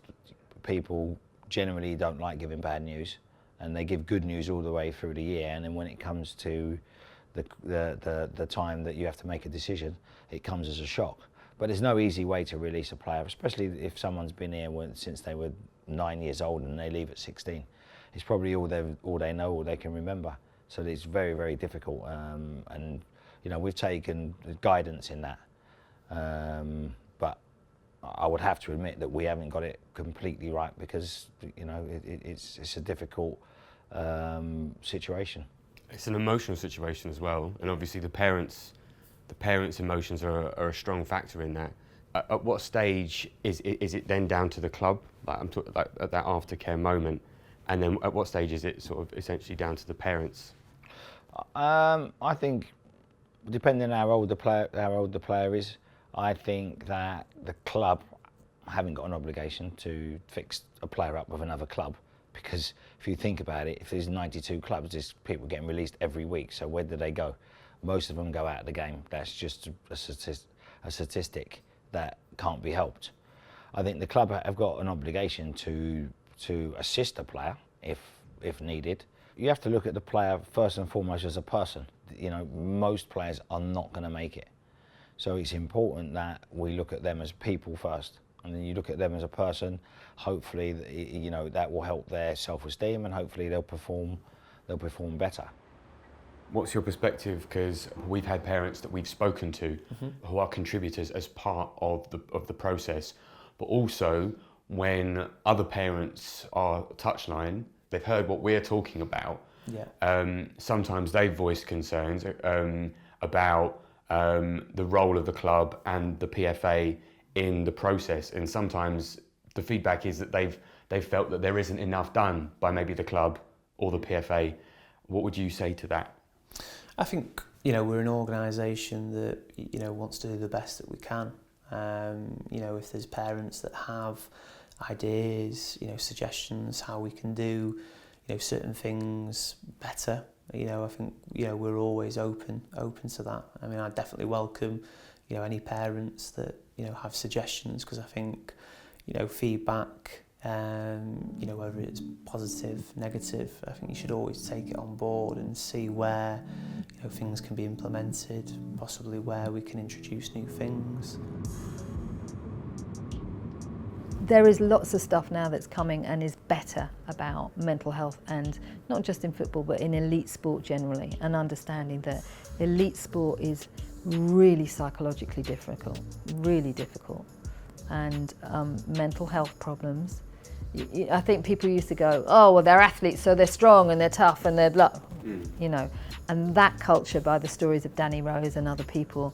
people generally don't like giving bad news, and they give good news all the way through the year, and then when it comes to the time that you have to make a decision, it comes as a shock. But there's no easy way to release a player, especially if someone's been here since they were 9 years old and they leave at 16. It's probably all they know, all they can remember. So it's very, very difficult. And you know, we've taken guidance in that. But I would have to admit that we haven't got it completely right, because you know it's a difficult situation. It's an emotional situation as well, and obviously the parents' emotions are a strong factor in that. At what stage is it then down to the club? Like I'm talking like at that aftercare moment, and then at what stage is it sort of essentially down to the parents? I think Depending on how old the player is, I think that the club haven't got an obligation to fix a player up with another club, because if you think about it, if there's 92 clubs, there's people getting released every week. So where do they go? Most of them go out of the game. That's just a statistic that can't be helped. I think the club have got an obligation to assist a player if needed. You have to look at the player first and foremost as a person. You know, most players are not going to make it. So it's important that we look at them as people first. And then you look at them as a person, hopefully, you know, that will help their self-esteem, and hopefully they'll perform better. What's your perspective? Because we've had parents that we've spoken to who are contributors as part of the process, but also when other parents are touchline, they've heard what we're talking about. Yeah. Sometimes they've voiced concerns about the role of the club and the PFA in the process, and sometimes the feedback is that they've felt that there isn't enough done by maybe the club or the PFA. What would you say to that? I think, you know, we're an organisation that, you know, wants to do the best that we can. You know, if there's parents that have ideas, you know, suggestions how we can do, you know, certain things better, you know, I think, you know, we're always open to that. I mean, I definitely welcome, you know, any parents that, you know, have suggestions, because I think, you know, feedback, you know, whether it's positive, negative, I think you should always take it on board and see where, you know, things can be implemented, possibly where we can introduce new things. There is lots of stuff now that's coming and is better about mental health, and not just in football but in elite sport generally, and understanding that elite sport is really psychologically difficult, and mental health problems. I think people used to go, oh, well, they're athletes, so they're strong and they're tough and they're blah, you know, and that culture, by the stories of Danny Rose and other people,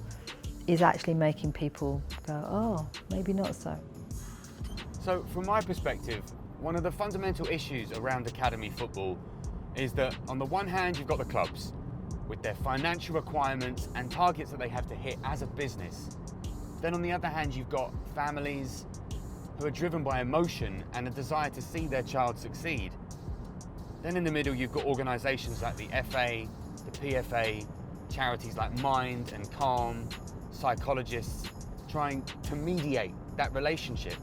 is actually making people go, oh, maybe not so. So from my perspective, one of the fundamental issues around academy football is that on the one hand you've got the clubs with their financial requirements and targets that they have to hit as a business. Then on the other hand you've got families who are driven by emotion and a desire to see their child succeed. Then in the middle you've got organisations like the FA, the PFA, charities like Mind and Calm, psychologists trying to mediate that relationship.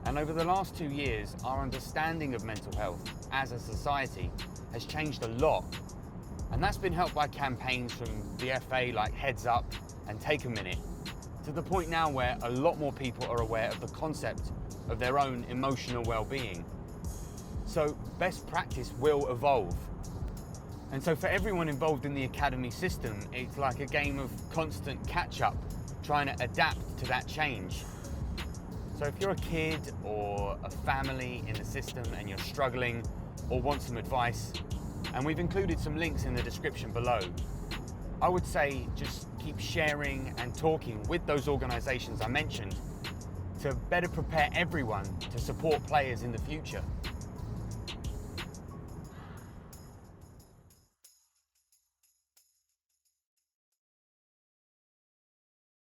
And over the last 2 years, our understanding of mental health as a society has changed a lot. And that's been helped by campaigns from the FA like Heads Up and Take a Minute, to the point now where a lot more people are aware of the concept of their own emotional well-being. So best practice will evolve. And so for everyone involved in the academy system, it's like a game of constant catch-up, trying to adapt to that change. So if you're a kid or a family in the system and you're struggling or want some advice, and we've included some links in the description below, I would say just keep sharing and talking with those organisations I mentioned to better prepare everyone to support players in the future.